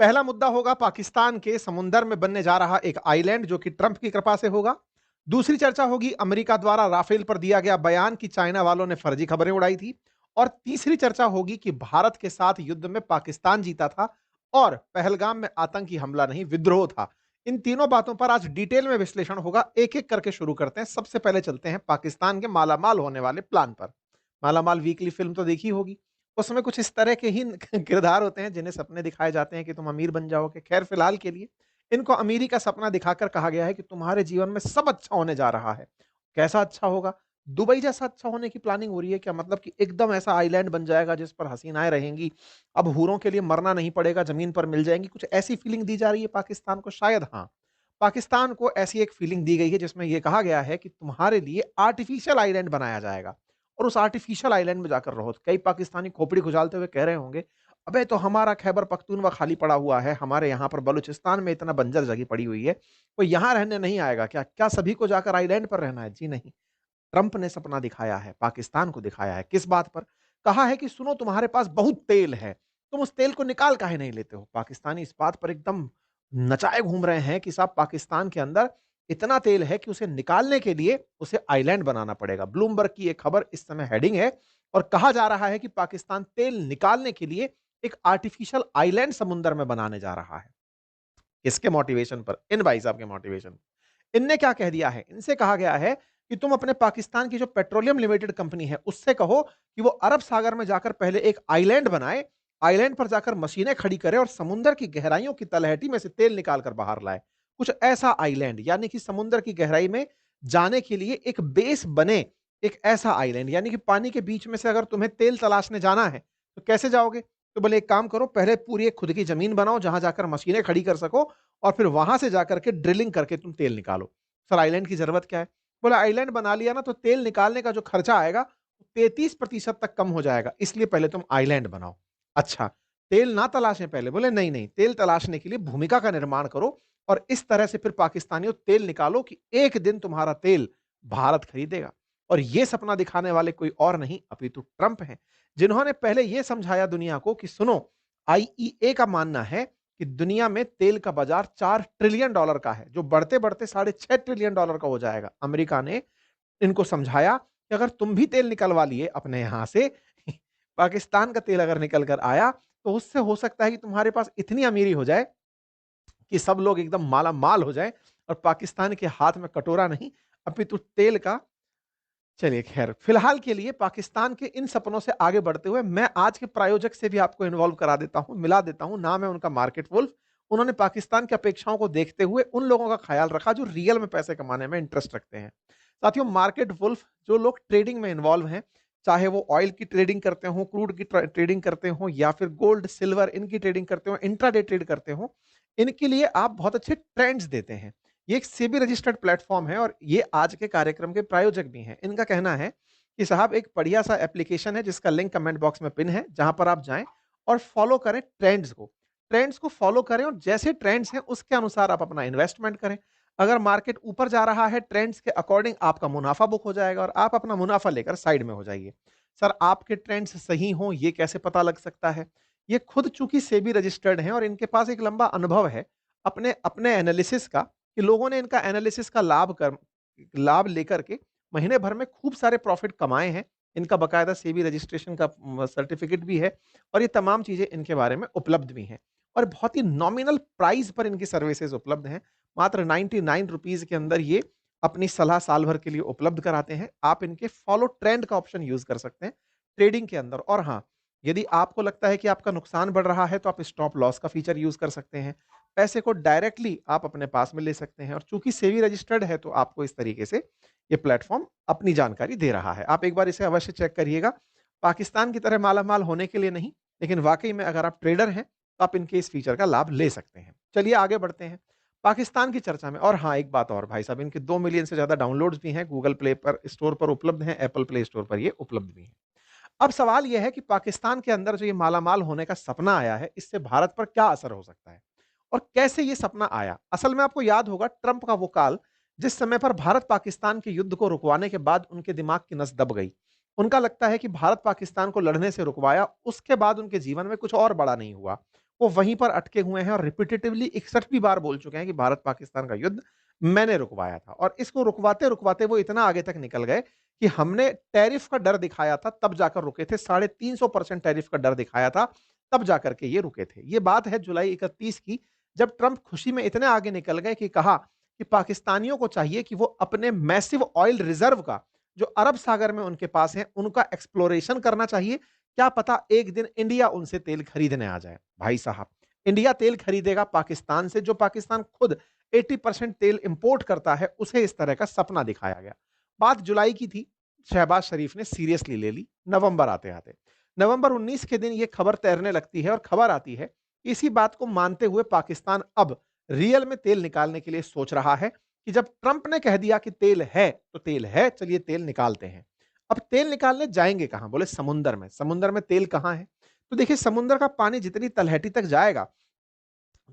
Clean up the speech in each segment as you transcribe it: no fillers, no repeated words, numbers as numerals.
पहला मुद्दा होगा पाकिस्तान के समुंदर में बनने जा रहा एक आइलैंड जो कि ट्रंप की कृपा से होगा। दूसरी चर्चा होगी अमेरिका द्वारा राफेल पर दिया गया बयान कि चाइना वालों ने फर्जी खबरें उड़ाई थी। और तीसरी चर्चा होगी कि भारत के साथ युद्ध में पाकिस्तान जीता था और पहलगाम में आतंकी हमला नहीं विद्रोह था। इन तीनों बातों पर आज डिटेल में विश्लेषण होगा। एक एक करके शुरू करते हैं। सबसे पहले चलते हैं पाकिस्तान के मालामाल होने वाले प्लान पर। मालामाल वीकली फिल्म तो देखी होगी। उसमें कुछ इस तरह के ही किरदार होते हैं जिन्हें सपने दिखाए जाते हैं कि तुम अमीर बन जाओगे। खैर फिलहाल के लिए इनको अमीरी का सपना दिखाकर कहा गया है कि तुम्हारे जीवन में सब अच्छा होने जा रहा है। कैसा अच्छा होगा? दुबई जैसा अच्छा होने की प्लानिंग हो रही है क्या? मतलब कि एकदम ऐसा आइलैंड बन जाएगा जिस पर हसीनाएं रहेंगी। अब हूरों के लिए मरना नहीं पड़ेगा, जमीन पर मिल जाएंगी। कुछ ऐसी फीलिंग दी जा रही है पाकिस्तान को? शायद हाँ। पाकिस्तान को ऐसी एक फीलिंग दी गई है जिसमें यह कहा गया है कि तुम्हारे लिए आर्टिफिशियल आइलैंड बनाया जाएगा और उस आर्टिफिशियल आइलैंड में जाकर रहो। कई पाकिस्तानी खोपड़ी खुजालते हुए कह रहे होंगे, अबे तो हमारा खैबर पख्तूनवा खाली पड़ा हुआ है, हमारे यहाँ पर बलूचिस्तान में इतना बंजर जगह पड़ी हुई है, कोई यहाँ रहने नहीं आएगा क्या? क्या सभी को जाकर आइलैंड पर रहना है? जी नहीं। ट्रंप ने सपना दिखाया है, पाकिस्तान को दिखाया है। किस बात पर? कहा है कि सुनो तुम्हारे पास बहुत तेल है, तुम उस तेल को निकाल काहे नहीं लेते हो? पाकिस्तानी इस बात पर एकदम नचाए घूम रहे हैं कि साहब पाकिस्तान के अंदर इतना तेल है कि उसे निकालने के लिए उसे आइलैंड बनाना पड़ेगा। ब्लूमबर्ग की एक खबर इस समय हेडिंग है और कहा जा रहा है कि पाकिस्तान तेल निकालने के लिए एक आर्टिफिशियल आइलैंड समुद्र में बनाने जा रहा है। किसके मोटिवेशन पर? इन भाई साहब के मोटिवेशन। इनने क्या कह दिया है? इनसे कहा गया है कि तुम अपने पाकिस्तान की जो पेट्रोलियम लिमिटेड कंपनी है उससे कहो कि वो अरब सागर में जाकर पहले एक आइलैंड बनाए, आइलैंड पर जाकर मशीनें खड़ी करे और समुद्र की गहराइयों की तलहटी में से तेल निकाल कर बाहर लाए। कुछ ऐसा आइलैंड, यानी कि समुद्र की गहराई में जाने के लिए एक बेस बने। एक ऐसा आइलैंड, यानी कि पानी के बीच में से अगर तुम्हें तेल तलाशने जाना है तो कैसे जाओगे? तो बोले एक काम करो, पहले पूरी एक खुद की जमीन बनाओ जहां जाकर मशीनें खड़ी कर सको और फिर वहां से जाकर के ड्रिलिंग करके तुम तेल निकालो। सर आइलैंड की जरूरत क्या है? बोला आइलैंड बना लिया ना तो तेल निकालने का जो खर्चा आएगा 33% तक कम हो जाएगा, इसलिए पहले तुम आइलैंड बनाओ। अच्छा, तेल ना तलाशें पहले? बोले नहीं नहीं, तेल तलाशने के लिए भूमिका का निर्माण करो और इस तरह से फिर पाकिस्तानियों तेल निकालो कि एक दिन तुम्हारा तेल भारत खरीदेगा। और यह सपना दिखाने वाले कोई और नहीं अपितु ट्रंप हैं, जिन्होंने पहले यह समझाया दुनिया को कि सुनो, आईईए का मानना है कि दुनिया में तेल का बाजार $4 ट्रिलियन का है, जो बढ़ते बढ़ते $6.5 ट्रिलियन का हो जाएगा। अमेरिका ने इनको समझाया कि अगर तुम भी तेल निकलवा लिए अपने यहां से पाकिस्तान का तेल अगर निकल कर आया तो उससे हो सकता है कि तुम्हारे पास इतनी अमीरी हो जाए कि सब लोग एकदम माला माल हो जाए और पाकिस्तान के हाथ में कटोरा नहीं अपितु तेल का। चलिए खैर, फिलहाल के लिए पाकिस्तान के इन सपनों से आगे बढ़ते हुए मैं आज के प्रायोजक से भी आपको इन्वॉल्व करा देता हूं, मिला देता हूं। नाम है उनका मार्केट वुल्फ। उन्होंने पाकिस्तान की अपेक्षाओं को देखते हुए उन लोगों का ख्याल रखा जो रियल में पैसे कमाने में इंटरेस्ट रखते हैं। साथियों, मार्केट वुल्फ जो लोग ट्रेडिंग में इन्वॉल्व हैं, चाहे वो ऑयल की ट्रेडिंग करते हो, क्रूड की ट्रेडिंग करते हो, या फिर गोल्ड सिल्वर इनकी ट्रेडिंग करते हो, इंट्राडे ट्रेड करते हो, इनके लिए आप बहुत अच्छे ट्रेंड्स देते हैं। ये एक सेबी रजिस्टर्ड प्लेटफॉर्म है और ये आज के कार्यक्रम के प्रायोजक भी हैं। इनका कहना है कि साहब एक बढ़िया सा एप्लीकेशन है जिसका लिंक कमेंट बॉक्स में पिन है, जहां पर आप जाएं और फॉलो करें ट्रेंड्स को फॉलो करें और जैसे ट्रेंड्स हैं उसके अनुसार आप अपना इन्वेस्टमेंट करें। अगर मार्केट ऊपर जा रहा है ट्रेंड्स के अकॉर्डिंग आपका मुनाफा बुक हो जाएगा और आप अपना मुनाफा लेकर साइड में हो जाइए। सर आपके ट्रेंड्स सही हों ये कैसे पता लग सकता है? ये खुद चूंकि सेबी रजिस्टर्ड हैं और इनके पास एक लंबा अनुभव है अपने अपने एनालिसिस का, कि लोगों ने इनका एनालिसिस का लाभ लेकर के महीने भर में खूब सारे प्रॉफिट कमाए हैं। इनका बकायदा सेबी रजिस्ट्रेशन का सर्टिफिकेट भी है और ये तमाम चीजें इनके बारे में उपलब्ध भी हैं और बहुत ही नॉमिनल प्राइस पर इनकी सर्विसेज उपलब्ध हैं। मात्र 99 रुपीज के अंदर ये अपनी सलाह साल भर के लिए उपलब्ध कराते हैं। आप इनके फॉलो ट्रेंड का ऑप्शन यूज कर सकते हैं ट्रेडिंग के अंदर। और हाँ, यदि आपको लगता है कि आपका नुकसान बढ़ रहा है तो आप स्टॉप लॉस का फीचर यूज कर सकते हैं। पैसे को डायरेक्टली आप अपने पास में ले सकते हैं और चूंकि सेबी रजिस्टर्ड है तो आपको इस तरीके से ये प्लेटफॉर्म अपनी जानकारी दे रहा है। आप एक बार इसे अवश्य चेक करिएगा। पाकिस्तान की तरह मालामाल होने के लिए नहीं, लेकिन वाकई में अगर आप ट्रेडर हैं तो आप इनके इस फीचर का लाभ ले सकते हैं। चलिए आगे बढ़ते हैं पाकिस्तान की चर्चा में। और हाँ, एक बात और भाई साहब, इनके 2 मिलियन से ज्यादा डाउनलोड्स भी हैं, गूगल प्ले पर स्टोर पर उपलब्ध हैं, एप्पल प्ले स्टोर पर ये उपलब्ध भी हैं। अब सवाल यह है कि पाकिस्तान के अंदर जो ये मालामाल होने का सपना आया है इससे भारत पर क्या असर हो सकता है और कैसे ये सपना आया? असल में आपको याद होगा ट्रंप का वो काल जिस समय पर भारत पाकिस्तान के युद्ध को रुकवाने के बाद उनके दिमाग की नस दब गई। उनका लगता है कि भारत पाकिस्तान को लड़ने से रुकवाया, उसके बाद उनके जीवन में कुछ और बड़ा नहीं हुआ। वो वहीं पर अटके हुए हैं और रिपीटेटिवली 61वीं बार बोल चुके हैं कि भारत पाकिस्तान का युद्ध मैंने रुकवाया था। और इसको रुकवाते-रुकवाते वो इतना आगे तक निकल गए कि हमने टैरिफ का डर दिखाया था, तब जाकर रुके थे। 350% टैरिफ का डर दिखाया था, तब जाकर के ये रुके थे। ये बात है जुलाई 31 की, जब ट्रंप खुशी में इतने आगे निकल गए कि कहा कि पाकिस्तानियों को चाहिए कि वो अपने मैसिव ऑयल रिजर्व का, जो अरब सागर में उनके पास है, उनका एक्सप्लोरेशन करना चाहिए। क्या पता एक दिन इंडिया उनसे तेल खरीदने आ जाए। भाई साहब, इंडिया तेल खरीदेगा पाकिस्तान से, जो पाकिस्तान खुद 80% तेल इंपोर्ट करता है, उसे इस तरह का सपना दिखाया गया। बात जुलाई की थी, शहबाज शरीफ ने सीरियसली ले ली। नवंबर आते-आते, नवंबर 19 के दिन ये खबर तैरने लगती है और खबर आती है, इसी बात को मानते हुए पाकिस्तान अब रियल में तेल निकालने के लिए सोच रहा है कि जब ट्रंप ने कह दिया कि तेल है, तो तेल है, चलिए तेल निकालते हैं। अब तेल निकालने जाएंगे कहां? बोले समुंदर में। समुंदर में तेल कहां है? तो देखिए, समुंदर का पानी जितनी तलहटी तक जाएगा,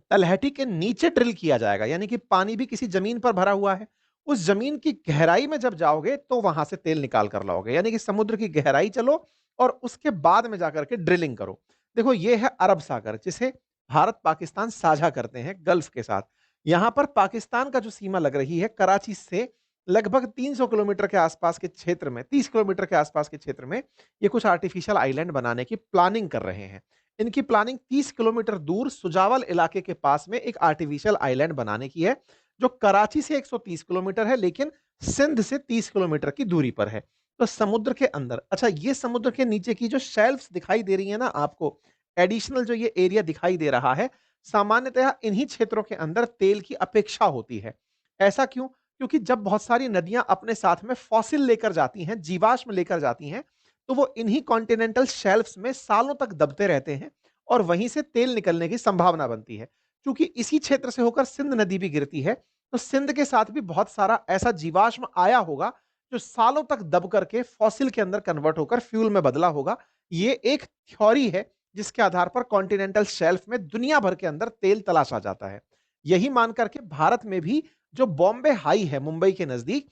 तलहटी के नीचे ड्रिल किया जाएगा, यानी कि पानी भी किसी जमीन पर भरा हुआ है। उस जमीन की गहराई में जब जाओगे तो वहां से तेल निकाल कर लाओगे, यानी कि समुद्र की गहराई चलो और उसके बाद में जाकर के ड्रिलिंग करो। देखो, ये है अरब सागर, जिसे भारत पाकिस्तान साझा करते हैं गल्फ के साथ। यहां पर पाकिस्तान का जो सीमा लग रही है, कराची से लगभग 300 किलोमीटर के आसपास के क्षेत्र में, 30 किलोमीटर के आसपास के क्षेत्र में ये कुछ आर्टिफिशियल आइलैंड बनाने की प्लानिंग कर रहे हैं। इनकी प्लानिंग 30 किलोमीटर दूर सुजावल इलाके के पास में एक आर्टिफिशियल आइलैंड बनाने की है, जो कराची से 130 किलोमीटर है, लेकिन सिंध से 30 किलोमीटर की दूरी पर है। तो समुद्र के अंदर, अच्छा, ये समुद्र के नीचे की जो शेल्फ्स दिखाई दे रही है ना आपको, एडिशनल जो ये एरिया दिखाई दे रहा है, सामान्यतः इन्हीं क्षेत्रों के अंदर तेल की अपेक्षा होती है। ऐसा क्यों? क्योंकि जब बहुत सारी नदियां अपने साथ में फॉसिल लेकर जाती हैं, जीवाश्म लेकर जाती हैं, तो वो इन्हीं कॉन्टिनेंटल शेल्फ्स में सालों तक दबते रहते हैं और वहीं से तेल निकलने की संभावना बनती है। क्योंकि इसी क्षेत्र से होकर सिंध नदी भी गिरती है, तो सिंध के साथ भी बहुत सारा ऐसा जीवाश्म आया होगा जो सालों तक दब करके फॉसिल के अंदर कन्वर्ट होकर फ्यूल में बदला होगा। ये एक थ्योरी है जिसके आधार पर कॉन्टिनेंटल शेल्फ में दुनिया भर के अंदर तेल तलाशा जाता है। यही मान करके भारत में भी जो बॉम्बे हाई है मुंबई के नजदीक,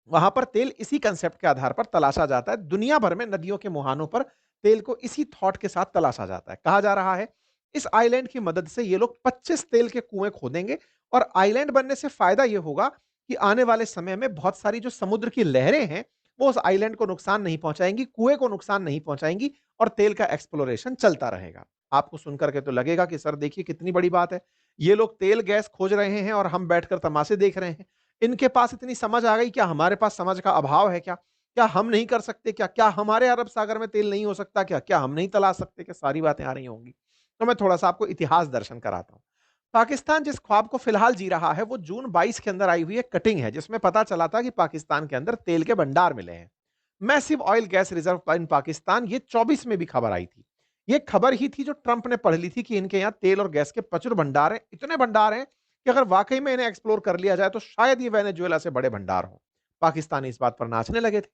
वहां पर तेल इसी कंसेप्ट के आधार पर तलाशा जाता है। दुनिया भर में नदियों के मुहानों पर तेल को इसी थॉट के साथ तलाशा जाता है। कहा जा रहा है इस आइलैंड की मदद से ये लोग 25 तेल के कुएं खोदेंगे और आइलैंड बनने से फायदा ये होगा कि आने वाले समय में बहुत सारी जो समुद्र की लहरें हैं, वो उस आइलैंड को नुकसान नहीं पहुंचाएंगी, कुएं को नुकसान नहीं पहुंचाएंगी और तेल का एक्सप्लोरेशन चलता रहेगा। आपको सुनकर के तो लगेगा कि सर देखिए कितनी बड़ी बात है, ये लोग तेल गैस खोज रहे हैं और हम बैठकर तमाशे देख रहे हैं। इनके पास इतनी समझ आ गई, क्या हमारे पास समझ का अभाव है क्या? क्या हम नहीं कर सकते क्या? क्या हमारे अरब सागर में तेल नहीं हो सकता क्या? क्या हम नहीं तलाश सकते क्या? सारी बातें आ रही होंगी। तो मैं थोड़ा-सा आपको इतिहास दर्शन कराता हूँ। पाकिस्तान जिस ख्वाब को फिलहाल जी रहा है, वो जून 22 के अंदर आई हुई एक कटिंग है, जिसमें पता चला था कि पाकिस्तान के अंदर तेल के भंडार मिले हैं। Massive oil gas reserve in Pakistan, ये 24 में भी खबर आई थी। ये खबर ही थी जो ट्रंप ने पढ़ ली थी कि इनके यहाँ तेल और गैस के प्रचुर भंडार हैं, इतने भंडार हैं कि अगर वाकई में इन्हें एक्सप्लोर कर लिया जाए तो शायद ये वेनेजुएला से बड़े भंडार हों। पाकिस्तानी इस बात पर नाचने लगे थे।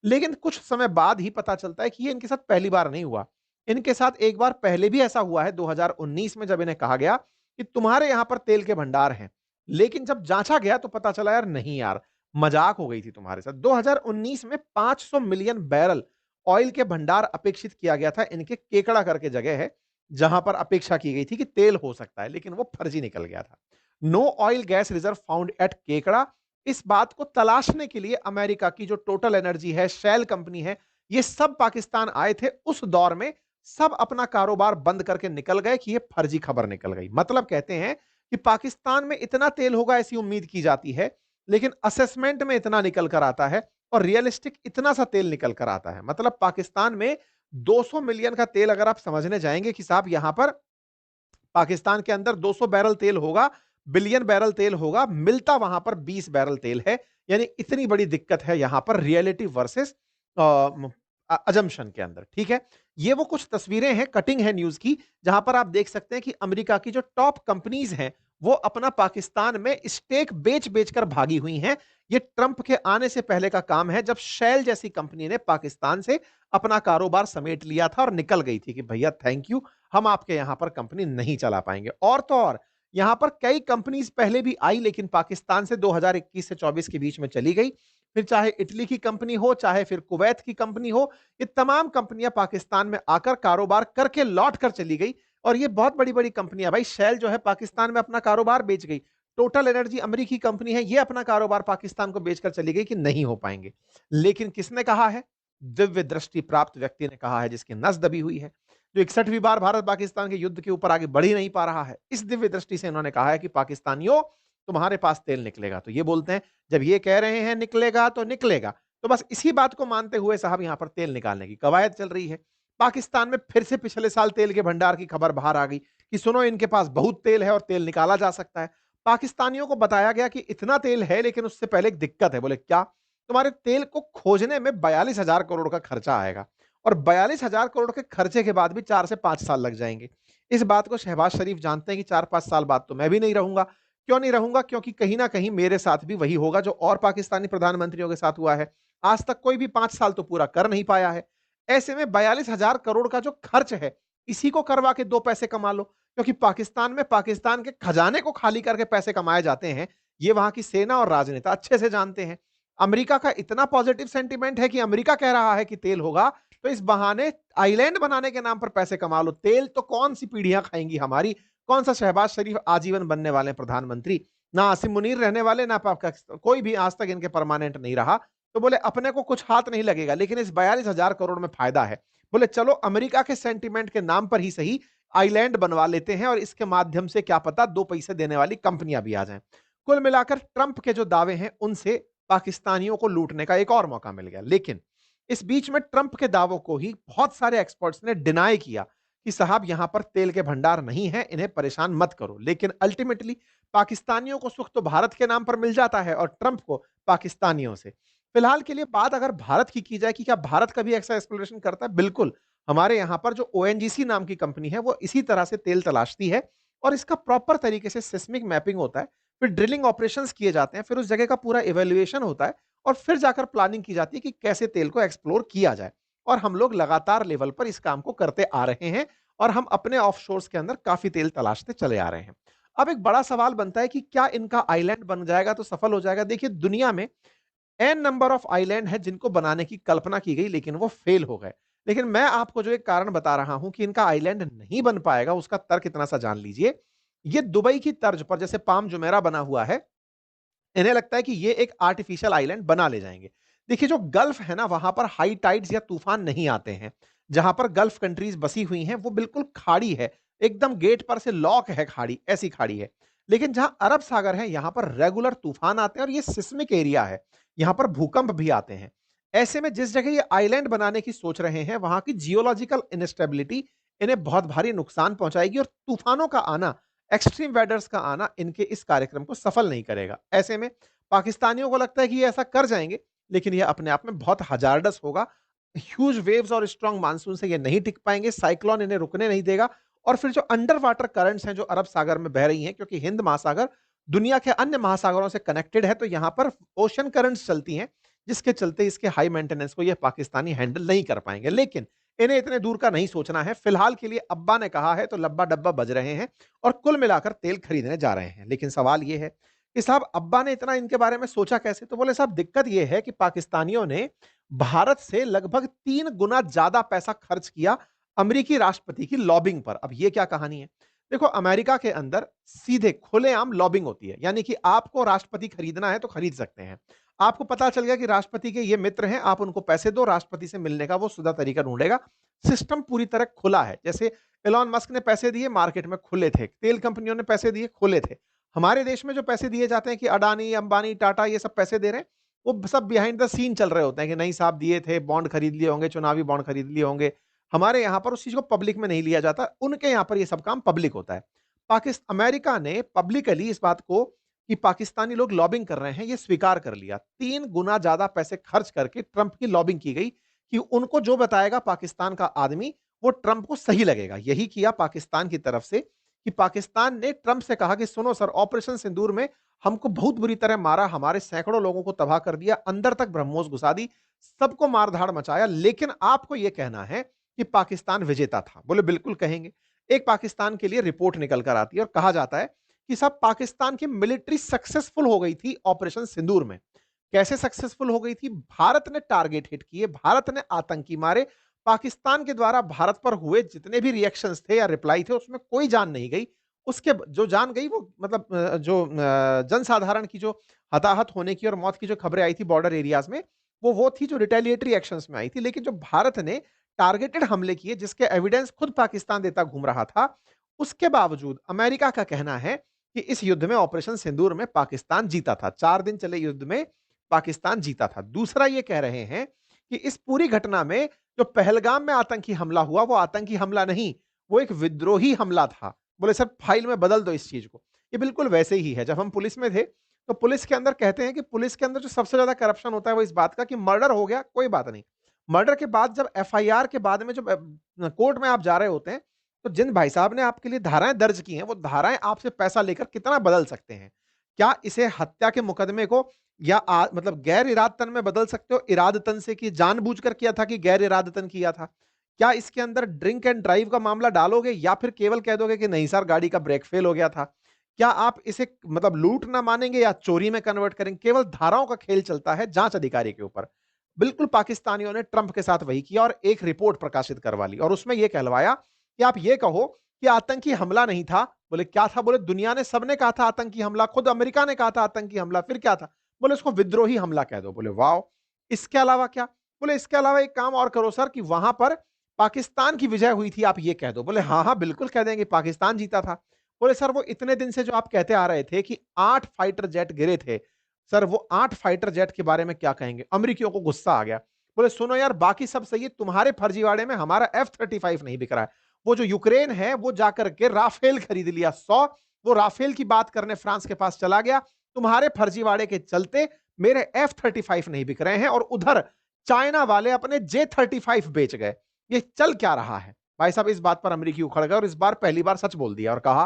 लेकिन कुछ समय बाद ही पता चलता है कि ये इनके साथ पहली बार नहीं हुआ। इनके साथ एक बार पहले भी ऐसा हुआ है 2019 में, जब इन्हें कहा गया कि तुम्हारे यहां पर तेल के भंडार हैं। लेकिन जब जांचा गया तो पता चला यार नहीं यार, मजाक हो गई थी तुम्हारे साथ। 2019 में 500 मिलियन बैरल ऑयल के भंडार अपेक्षित किया गया था। इनके केकड़ा करके जगह है जहां पर अपेक्षा की गई थी कि तेल हो सकता है, लेकिन वो फर्जी निकल गया था। No oil gas reserve found at केकड़ा। इस बात को तलाशने के लिए अमेरिका की जो टोटल एनर्जी है, शेल कंपनी है, ये सब पाकिस्तान आए थे उस दौर में। सब अपना कारोबार बंद करके निकल गए कि ये फर्जी खबर निकल गई। मतलब कहते हैं कि पाकिस्तान में इतना तेल होगा ऐसी उम्मीद की जाती है, लेकिन असेसमेंट में इतना निकल कर आता है और रियलिस्टिक इतना सा तेल निकल कर आता है। मतलब पाकिस्तान में 200 मिलियन का तेल, अगर आप समझने जाएंगे कि साहब यहां पर पाकिस्तान के अंदर 200 बैरल तेल होगा, बिलियन बैरल तेल होगा, मिलता वहां पर 20 बैरल तेल है। यानी इतनी बड़ी दिक्कत है यहां पर रियलिटी वर्सेस अजम्पशन के अंदर। ठीक है, ये वो कुछ तस्वीरें हैं, कटिंग है न्यूज की, जहां पर आप देख सकते हैं कि अमेरिका की जो टॉप कंपनीज हैं, वो अपना पाकिस्तान में स्टेक बेच बेच कर भागी हुई हैं। ये ट्रंप के आने से पहले का काम है, जब शेल जैसी कंपनी ने पाकिस्तान से अपना कारोबार समेट लिया था और निकल गई थी कि भैया थैंक यू, हम आपके यहां पर कंपनी नहीं चला पाएंगे। और तो और, यहां पर कई कंपनीज पहले भी आई, लेकिन पाकिस्तान से 2021 से 24 के बीच में चली गई। फिर चाहे इटली की कंपनी हो, चाहे फिर कुवैत की कंपनी हो, ये तमाम कंपनियां पाकिस्तान में आकर कारोबार करके लौट कर चली गई। और ये बहुत बड़ी-बड़ी कंपनियां, भाई शेल जो है पाकिस्तान में अपना कारोबार बेच गई, टोटल एनर्जी अमेरिकी कंपनी है, ये अपना कारोबार पाकिस्तान को बेचकर चली गई कि नहीं हो पाएंगे। लेकिन किसने कहा है? दिव्य दृष्टि प्राप्त व्यक्ति ने कहा है, जिसकी नस दबी हुई है, जो 61वीं बार भारत पाकिस्तान के युद्ध के ऊपर आगे बढ़ ही नहीं पा रहा है। इस दिव्य दृष्टि से इन्होंने कहा है कि पाकिस्तानियों, तुम्हारे पास तेल निकलेगा। तो ये बोलते हैं, जब ये कह रहे हैं निकलेगा तो निकलेगा, तो बस इसी बात को मानते हुए साहब यहां पर तेल निकालने की कवायद चल रही है। पाकिस्तान में फिर से पिछले साल तेल के भंडार की खबर बाहर आ गई कि सुनो, इनके पास बहुत तेल है और तेल निकाला जा सकता है। पाकिस्तानियों को बताया गया कि इतना तेल है, लेकिन उससे पहले एक दिक्कत है। बोले क्या? तुम्हारे तेल को खोजने में 42,000 करोड़ का खर्चा आएगा, और 42,000 करोड़ के खर्चे के बाद भी 4 से 5 साल लग जाएंगे। इस बात को शहबाज शरीफ जानते हैं कि 4-5 साल बाद तो मैं भी नहीं रहूंगा। क्यों नहीं रहूंगा? क्योंकि कहीं ना कहीं मेरे साथ भी वही होगा जो और पाकिस्तानी प्रधानमंत्रियों के साथ हुआ है। आज तक कोई भी 5 साल तो पूरा कर नहीं पाया है। ऐसे में 42,000 करोड़ का जो खर्च है, इसी को करवा के 2 पैसे कमा लो। क्योंकि पाकिस्तान में पाकिस्तान के खजाने को खाली करके पैसे कमाए जाते हैं, ये वहां की सेना और राजनेता अच्छे से जानते हैं। अमेरिका का इतना पॉजिटिव सेंटीमेंट है कि अमेरिका कह रहा है कि तेल होगा, तो इस बहाने आइलैंड बनाने के नाम पर पैसे कमा लो। तेल तो कौन सी पीढ़ियां खाएंगी हमारी? कौन सा शहबाज शरीफ आजीवन बनने वाले प्रधानमंत्री? ना आसिम मुनीर रहने वाले, ना कोई भी आज तक इनके परमानेंट नहीं रहा। तो बोले अपने को कुछ हाथ नहीं लगेगा, लेकिन इस 42,000 करोड़ में फायदा है। बोले चलो अमेरिका के सेंटीमेंट के नाम पर ही सही आइलैंड बनवा लेते हैं, और इसके माध्यम से क्या पता 2 पैसे देने वाली कंपनियां भी आ जाएं। कुल मिलाकर ट्रंप के जो दावे हैं, उनसे पाकिस्तानियों को लूटने का एक और मौका मिल गया। लेकिन इस बीच में ट्रंप के दावों को ही बहुत सारे एक्सपर्ट्स ने डिनाई किया कि साहब यहां पर तेल के भंडार नहीं है, इन्हें परेशान मत करो। लेकिन अल्टीमेटली पाकिस्तानियों को सुख तो भारत के नाम पर मिल जाता है, और ट्रंप को पाकिस्तानियों से। फिलहाल के लिए बात अगर भारत की जाए कि क्या भारत कभी ऐसा एक्सप्लोरेशन करता है, बिल्कुल। हमारे यहां पर जो ओएनजीसी नाम की कंपनी है, वो इसी तरह से तेल तलाशती है, और इसका प्रॉपर तरीके से सिस्मिक मैपिंग होता है, फिर ड्रिलिंग ऑपरेशंस किए जाते हैं, फिर उस जगह का पूरा इवेल्युएशन होता है, और फिर जाकर प्लानिंग की जाती है कि कैसे तेल को एक्सप्लोर किया जाए। और हम लोग लगातार लेवल पर इस काम को करते आ रहे हैं, और हम अपने ऑफशोर्स के अंदर काफी तेल तलाशते चले आ रहे हैं। अब एक बड़ा सवाल बनता है कि क्या इनका आइलैंड बन जाएगा तो सफल हो जाएगा? देखिए, दुनिया में एन नंबर ऑफ आइलैंड है जिनको बनाने की कल्पना की गई, लेकिन वो फेल हो गए। लेकिन मैं आपको जो एक कारण बता रहा हूं कि इनका आइलैंड नहीं बन पाएगा, उसका तर्क इतना सा जान लीजिए। ये दुबई की तर्ज पर जैसे पाम जुमेरा बना हुआ है, इन्हें लगता है कि ये एक आर्टिफिशियल आइलैंड बना ले जाएंगे। देखिए, जो गल्फ है ना, वहां पर हाई टाइड्स या तूफान नहीं आते हैं। जहां पर गल्फ कंट्रीज बसी हुई हैं, वो बिल्कुल खाड़ी है, एकदम गेट पर से लॉक है खाड़ी, ऐसी खाड़ी है। लेकिन जहां अरब सागर है, यहां पर रेगुलर तूफान आते हैं, और ये सिस्मिक एरिया है, यहां पर भूकंप भी आते हैं। ऐसे में जिस जगह ये आइलैंड बनाने की सोच रहे हैं, वहां की जियोलॉजिकल इनस्टेबिलिटी इन्हें बहुत भारी नुकसान पहुंचाएगी, और तूफानों का आना, एक्सट्रीम वेदर्स का आना इनके इस कार्यक्रम को सफल नहीं करेगा। ऐसे में पाकिस्तानियों को लगता है कि ये ऐसा कर जाएंगे, लेकिन ये अपने आप में बहुत हजारडस होगा। ह्यूज वेव्स और स्ट्रांग मानसून से ये नहीं टिक पाएंगे, साइक्लोन इन्हें रुकने नहीं देगा। और फिर जो अंडर वाटर करंट्स हैं जो अरब सागर में बह रही हैं, क्योंकि हिंद महासागर दुनिया के अन्य महासागरों से कनेक्टेड है, तो यहां पर ओशन करंट्स चलती हैं, जिसके चलते इसके हाई मेंटेनेंस को ये पाकिस्तानी हैंडल नहीं कर पाएंगे। लेकिन इन्हें इतने दूर का नहीं सोचना है। फिलहाल के लिए अब्बा ने कहा है तो लब्बा डब्बा बज रहे हैं, और कुल मिलाकर तेल खरीदने जा रहे हैं। लेकिन सवाल यह है कि साहब अब्बा ने इतना इनके बारे में सोचा कैसे? तो बोले साहब, दिक्कत यह है कि पाकिस्तानियों ने भारत से लगभग 3 गुना ज्यादा पैसा खर्च किया अमेरिकी राष्ट्रपति की लॉबिंग पर। अब यह क्या कहानी है? देखो, अमेरिका के अंदर सीधे खुलेआम लॉबिंग होती है, यानी कि आपको राष्ट्रपति खरीदना है तो खरीद सकते हैं। आपको पता चल गया कि राष्ट्रपति के ये मित्र हैं, आप उनको पैसे दो, राष्ट्रपति से मिलने का वो सुधा तरीका ढूंढेगा। सिस्टम पूरी तरह खुला है। जैसे एलॉन मस्क ने पैसे दिए, मार्केट में खुले थे। तेल कंपनियों ने पैसे दिए, खुले थे। हमारे देश में जो पैसे दिए जाते हैं कि अडानी, अंबानी, टाटा ये सब पैसे दे रहे हैं, वो सब बिहाइंड द सीन चल रहे होते हैं कि नहीं साहब दिए थे, बॉन्ड खरीद लिए होंगे, चुनावी बॉन्ड खरीद लिए होंगे। हमारे यहां पर उस चीज को पब्लिक में नहीं लिया जाता, उनके यहां पर ये सब काम पब्लिक होता है। पाकिस्तान अमेरिका ने पब्लिकली इस बात को कि पाकिस्तानी लोग लॉबिंग कर रहे हैं, ये स्वीकार कर लिया। 3 गुना ज्यादा पैसे खर्च करके ट्रंप की लॉबिंग की गई कि उनको जो बताएगा पाकिस्तान का आदमी, वो ट्रंप को सही लगेगा। यही किया पाकिस्तान की तरफ से कि पाकिस्तान ने ट्रंप से कहा कि सुनो सर, ऑपरेशन सिंदूर में हमको बहुत बुरी तरह मारा, हमारे सैकड़ों लोगों को तबाह कर दिया, अंदर तक ब्रह्मोस घुसा दी, सबको मारधाड़ मचाया, लेकिन आपको यह कहना है कि पाकिस्तान विजेता था। बोले बिल्कुल कहेंगे। एक पाकिस्तान के लिए रिपोर्ट निकल कर आती है और कहा जाता है कि सब पाकिस्तान की मिलिट्री सक्सेसफुल हो गई थी ऑपरेशन सिंदूर में। कैसे सक्सेसफुल हो गई थी? भारत ने टारगेट हिट किए, भारत ने आतंकी मारे, पाकिस्तान के द्वारा भारत पर हुए जितने भी रिएक्शंस थे या रिप्लाई थे, उसमें कोई जान नहीं गई। उसके जो जान गई वो मतलब जनसाधारण की जो हताहत होने की और मौत की जो खबरें आई थी बॉर्डर एरियाज़ में, वो थी जो रिटेलिएटरी एक्शंस में आई थी। लेकिन जो भारत ने टारगेटेड हमले किए जिसके एविडेंस खुद पाकिस्तान देता घूम रहा था, उसके बावजूद अमेरिका का कहना है कि इस युद्ध में ऑपरेशन सिंदूर में पाकिस्तान जीता था। 4 दिन चले युद्ध में पाकिस्तान जीता था। दूसरा ये कह रहे हैं कि इस पूरी घटना में जो पहलगाम में आतंकी हमला हुआ, वो आतंकी हमला नहीं, वो एक विद्रोही हमला था। बोले सर फाइल में बदल दो इस चीज़ को। ये बिल्कुल वैसे ही है। जब हम पुलिस में थे, तो पुलिस के अंदर कहते हैं कि पुलिस के अंदर जो सबसे ज़्यादा करप्शन होता है वो इस बात का कि मर्डर हो गया, कोई बात नहीं। मर्डर के बाद जब एफआईआर के बाद में जब कोर्ट में आप जा रहे होते हैं, तो जिन भाई साहब ने आपके लिए धाराएँ दर्ज की हैं, वो धाराएँ आपसे पैसा लेकर कितना बदल सकते हैं? क्या इसे हत्या के मुकदमे को या मतलब गैर इरादतन में बदल सकते हो इरादतन से कि जानबूझकर किया था कि गैर इरादतन किया था? क्या इसके अंदर ड्रिंक एंड ड्राइव का मामला डालोगे या फिर केवल कह दोगे कि नहीं सर गाड़ी का ब्रेक फेल हो गया था? क्या आप इसे मतलब लूट ना मानेंगे या चोरी में कन्वर्ट करेंगे? केवल धाराओं का खेल चलता है जाँच अधिकारी के ऊपर। बिल्कुल पाकिस्तानियों ने ट्रंप के साथ वही किया और एक रिपोर्ट प्रकाशित करवा ली और उसमें ये कहलवाया कि आप ये कहो कि आतंकी हमला नहीं था। बोले क्या था? बोले दुनिया ने सबने कहा था आतंकी हमला, खुद अमेरिका ने कहा था आतंकी हमला, फिर क्या था? बोले उसको विद्रोही हमला कह दो। बोले वाओ! इसके अलावा क्या? बोले इसके अलावा एक काम और करो सर कि वहां पर पाकिस्तान की विजय हुई थी, आप ये कह दो। बोले हाँ, हाँ, बिल्कुल कह देंगे, पाकिस्तान जीता था। बोले सर वो इतने दिन से जो आप कहते आ रहे थे कि 8 फाइटर जेट गिरे थे, सर वो 8 फाइटर जेट के बारे में क्या कहेंगे? अमेरिकियों को गुस्सा आ गया। बोले सुनो यार बाकी सब सही है, तुम्हारे फर्जीवाड़े में हमारा F-35 नहीं बिक रहा है। वो जो यूक्रेन है वो जाकर के राफेल खरीद लिया 100, वो राफेल की बात करने फ्रांस के पास चला गया। तुम्हारे फर्जीवाड़े के चलते मेरे F-35 नहीं बिक रहे हैं और उधर चाइना वाले अपने J-35 बेच गए। ये चल क्या रहा है? भाई साहब इस बात पर अमेरिकी उखड़ गए और इस बार पहली बार सच बोल दिया और कहा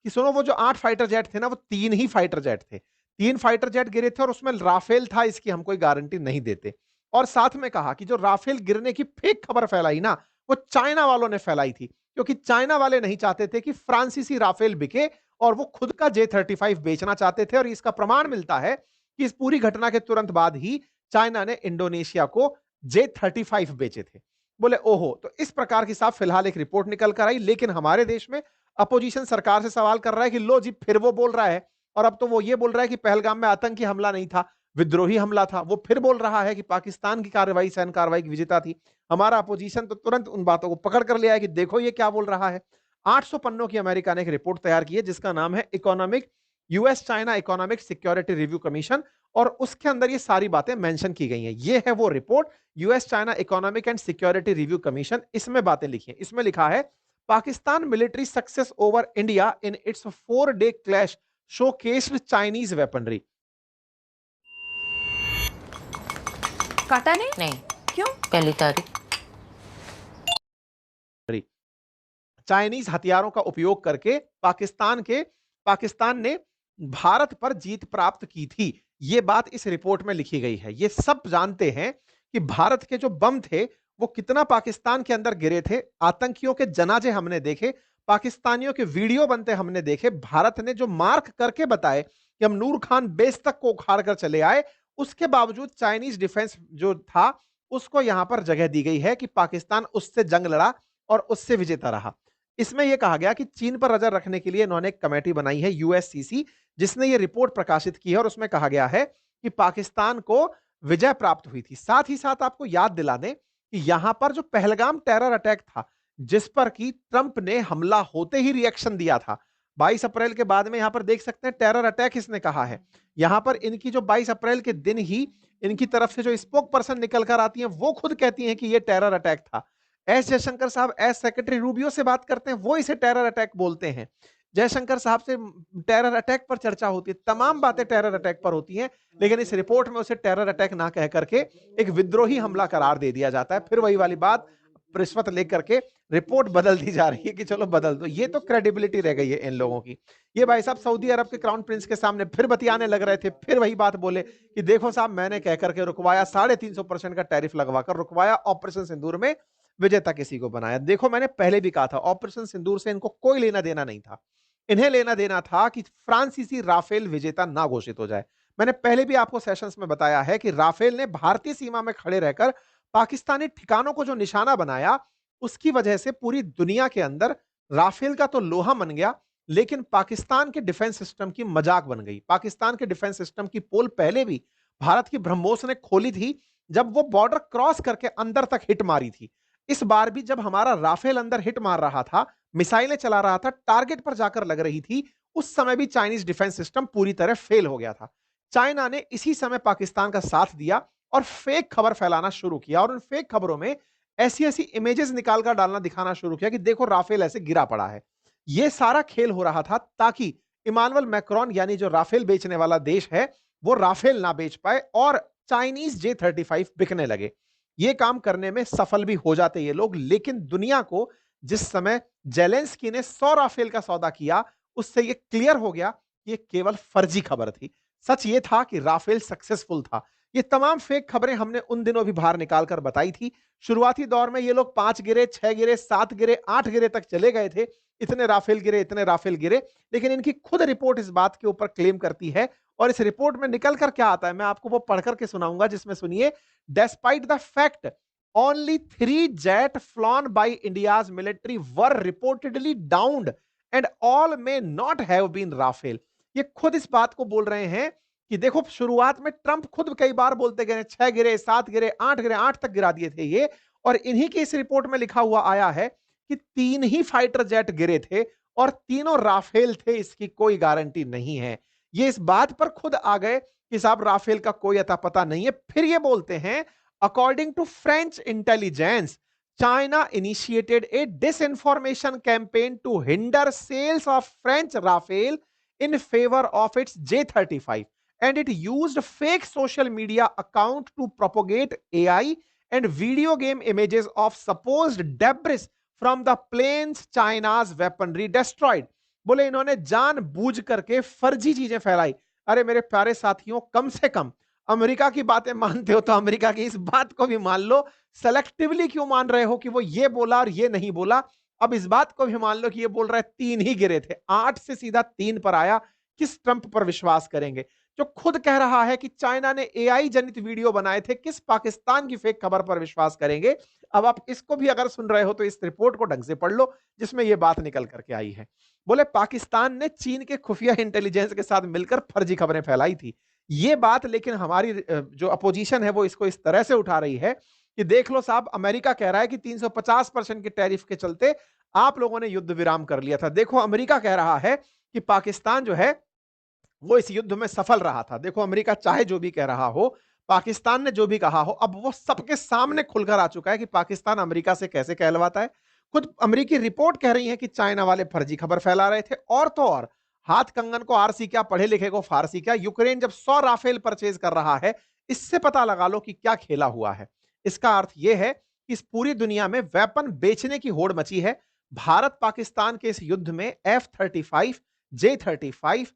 कि सुनो वो जो 8 फाइटर जेट थे ना, वो 3 ही फाइटर जेट थे। 3 फाइटर जेट गिरे थे और उसमें राफेल था, इसकी हम कोई गारंटी नहीं देते। और साथ में कहा कि जो राफेल गिरने की फेक खबर फैलाई ना, वो चाइना वालों ने फैलाई थी। क्योंकि चाइना वाले नहीं चाहते थे कि फ्रांसीसी राफेल बिके और वो खुद का J-35 बेचना चाहते थे और इसका प्रमाण मिलता है कि इस पूरी घटना के तुरंत बाद ही चाइना ने इंडोनेशिया को J-35 बेचे थे। बोले ओहो! तो इस प्रकार की साहब फिलहाल एक रिपोर्ट निकल कर आई, लेकिन हमारे देश में अपोजिशन सरकार से सवाल कर रहा है कि लो जी फिर वो बोल रहा है और अब तो वो ये बोल रहा है कि पहलगाम में आतंकी हमला नहीं था, विद्रोही हमला था। वो फिर बोल रहा है कि पाकिस्तान की कार्रवाई सैन्य कार्रवाई की विजेता थी। हमारा अपोजिशन तो तुरंत उन बातों को पकड़ कर ले आया कि देखो ये क्या बोल रहा है। 800 पन्नों की अमेरिका ने एक रिपोर्ट तैयार की है जिसका नाम है economic US China economic security review commission और उसके अंदर ये सारी बातें मेंशन की गई हैं। ये है वो report US China economic and security review commission, इसमें बातें लिखी हैं। इसमें लिखा है Pakistan military success over India in its 4-डे क्लैश शोकेस्ड चाइनीज वेपनरी। काटा नहीं? नहीं, क्यों? पहली तारीख। चाइनीज हथियारों का उपयोग करके पाकिस्तान ने भारत पर जीत प्राप्त की थी। यह बात इस रिपोर्ट में लिखी गई है। ये सब जानते हैं कि भारत के जो बम थे वो कितना पाकिस्तान के अंदर गिरे थे। आतंकियों के जनाजे हमने देखे, पाकिस्तानियों के वीडियो बनते हमने देखे। भारत ने जो मार्क करके बताए कि हम नूर खान बेस तक को उखाड़ कर चले आए, उसके बावजूद चाइनीज डिफेंस जो था उसको यहां पर जगह दी गई है कि पाकिस्तान उससे जंग लड़ा और उससे विजेता रहा। इसमें यह कहा गया कि चीन पर नजर रखने के लिए इन्होंने एक कमेटी बनाई है यूएससीसी, जिसने ये रिपोर्ट प्रकाशित की है और उसमें कहा गया है कि पाकिस्तान को विजय प्राप्त हुई थी। साथ ही साथ आपको याद दिला दें कि यहां पर जो पहलगाम टेरर अटैक था, जिस पर कि ट्रंप ने हमला होते ही रिएक्शन दिया था, 22 अप्रैल के बाद में यहां पर देख सकते हैं टेरर अटैक इसने कहा है। यहां पर इनकी जो 22 अप्रैल के दिन ही इनकी तरफ से जो स्पोक पर्सन निकल कर आती हैं, वो खुद कहती हैं कि यह टेरर अटैक था। एस जयशंकर साहब एस सेक्रेटरी रूबियो से बात करते हैं, वो इसे टेरर अटैक बोलते हैं। जयशंकर साहब से टेरर अटैक पर चर्चा होती है, तमाम बातें टेरर अटैक पर होती हैं, लेकिन इस रिपोर्ट में उसे टेरर अटैक ना कह करके एक विद्रोही हमला करार दे दिया जाता है। फिर वही वाली बात, रिश्वत लेकर के रिपोर्ट बदल दी जा रही है कि चलो बदल दो। ये तो क्रेडिबिलिटी रह गई है इन लोगों की। ये भाई साहब सऊदी अरब के क्राउन प्रिंस के सामने फिर बतियाने लग रहे थे, फिर वही बात बोले कि देखो साहब मैंने कह करके रुकवाया, 350% का टैरिफ लगवाकर रुकवाया, ऑपरेशन सिंदूर में विजेता किसी को बनाया। देखो मैंने पहले भी कहा था ऑपरेशन सिंदूर से इनको कोई लेना देना नहीं था। इन्हें लेना देना था कि फ्रांसीसी राफेल विजेता ना घोषित हो जाए। मैंने पहले भी आपको सेशंस में बताया है कि राफेल ने भारतीय सीमा में खड़े रहकर पाकिस्तानी ठिकानों को जो निशाना बनाया, उसकी वजह से पूरी दुनिया के अंदर राफेल का तो लोहा मन गया, लेकिन पाकिस्तान के डिफेंस सिस्टम की मजाक बन गई। पाकिस्तान के डिफेंस सिस्टम की पोल पहले भी भारत की ब्रह्मोस ने खोली थी, जब वो बॉर्डर क्रॉस करके अंदर तक हिट मारी थी। इस बार भी जब हमारा राफेल अंदर हिट मार रहा था, मिसाइलें चला रहा था, टारगेट पर जाकर लग रही थी, उस समय भी चाइनीज डिफेंस सिस्टम पूरी तरह फेल हो गया था। चाइना ने इसी समय पाकिस्तान का साथ दिया और फेक खबर फैलाना शुरू किया, और उन फेक खबरों में ऐसी ऐसी इमेजेस निकालकर डालना, दिखाना शुरू किया कि देखो राफेल ऐसे गिरा पड़ा है। यह सारा खेल हो रहा था ताकि इमानुअल मैक्रोन, यानी जो राफेल बेचने वाला देश है, वो राफेल ना बेच पाए और चाइनीज J-35 बिकने लगे। ये काम करने में सफल भी हो जाते ये लोग, लेकिन दुनिया को जिस समय जेलेंस्की ने 100 राफेल का सौदा किया, उससे ये क्लियर हो गया कि ये केवल फर्जी खबर थी। सच ये था कि राफेल सक्सेसफुल था। ये तमाम फेक खबरें हमने उन दिनों भी बाहर निकालकर बताई थी। शुरुआती दौर में ये लोग 5 गिरे, 6 गिरे, 7 गिरे, 8 गिरे तक चले गए थे। इतने राफेल गिरे, इतने राफेल गिरे, लेकिन इनकी खुद रिपोर्ट इस बात के ऊपर क्लेम करती है, और इस रिपोर्ट में निकल कर क्या आता है, मैं आपको वो पढ़कर के सुनाऊंगा, जिसमें सुनिए, despite the fact only 3 jet flown by India's military were reportedly downed and all may not have been Rafale। ये खुद इस बात को बोल रहे हैं कि देखो, शुरुआत में ट्रंप खुद कई बार बोलते गए, 6 गिरे, 7 गिरे, 8 गिरे, 8 तक गिरा दिए थे ये, और इन्हीं की इस रिपोर्ट में लिखा हुआ आया है कि 3 ही फाइटर जेट गिरे थे और तीनों राफेल थे, इसकी कोई गारंटी नहीं है। ये इस बात पर खुद आ गए कि साहब राफेल का कोई अता पता नहीं है। फिर ये बोलते हैं, according to French intelligence, China initiated a disinformation campaign to hinder sales of French Rafale in favor of its J-35, and it used fake social media account to propagate AI and video game images of supposed debris from the planes China's weaponry destroyed। बोले इन्होंने जानबूझ करके फर्जी चीजें फैलाई। अरे मेरे प्यारे साथियों, कम से कम अमेरिका की बातें मानते हो तो अमेरिका की इस बात को भी मान लो। सेलेक्टिवली क्यों मान रहे हो कि वो ये बोला और ये नहीं बोला? अब इस बात को भी मान लो कि ये बोल रहा है 3 ही गिरे थे, 8 से सीधा 3 पर आया। किस ट्रंप पर विश्वास करेंगे जो खुद कह रहा है कि चाइना ने एआई जनित वीडियो बनाए थे? किस पाकिस्तान की फेक खबर पर विश्वास करेंगे? अब आप इसको भी अगर सुन रहे हो तो इस रिपोर्ट को ढंग से पढ़ लो, जिसमें यह बात निकल करके आई है। बोले पाकिस्तान ने चीन के खुफिया इंटेलिजेंस के साथ मिलकर फर्जी खबरें फैलाई थी। ये बात लेकिन हमारी जो अपोजिशन है वो इसको इस तरह से उठा रही है कि देख लो साहब, अमेरिका कह रहा है कि 350% के टैरिफ के चलते आप लोगों ने युद्ध विराम कर लिया था। देखो अमेरिका कह रहा है कि पाकिस्तान जो है वो इस युद्ध में सफल रहा था। देखो अमेरिका चाहे जो भी कह रहा हो, पाकिस्तान ने जो भी कहा हो, अब वो सबके सामने खुलकर आ चुका है कि पाकिस्तान अमेरिका से कैसे कहलवाता है। खुद अमेरिकी रिपोर्ट कह रही है कि चाइना वाले फर्जी खबर फैला रहे थे, और तो और हाथ कंगन को आरसी क्या, पढ़े लिखे को फारसी क्या। यूक्रेन जब 100 राफेल परचेज कर रहा है, इससे पता लगा लो कि क्या खेला हुआ है। इसका अर्थ यह है कि इस पूरी दुनिया में वेपन बेचने की होड़ मची है। भारत पाकिस्तान के इस युद्ध में F-35, J-35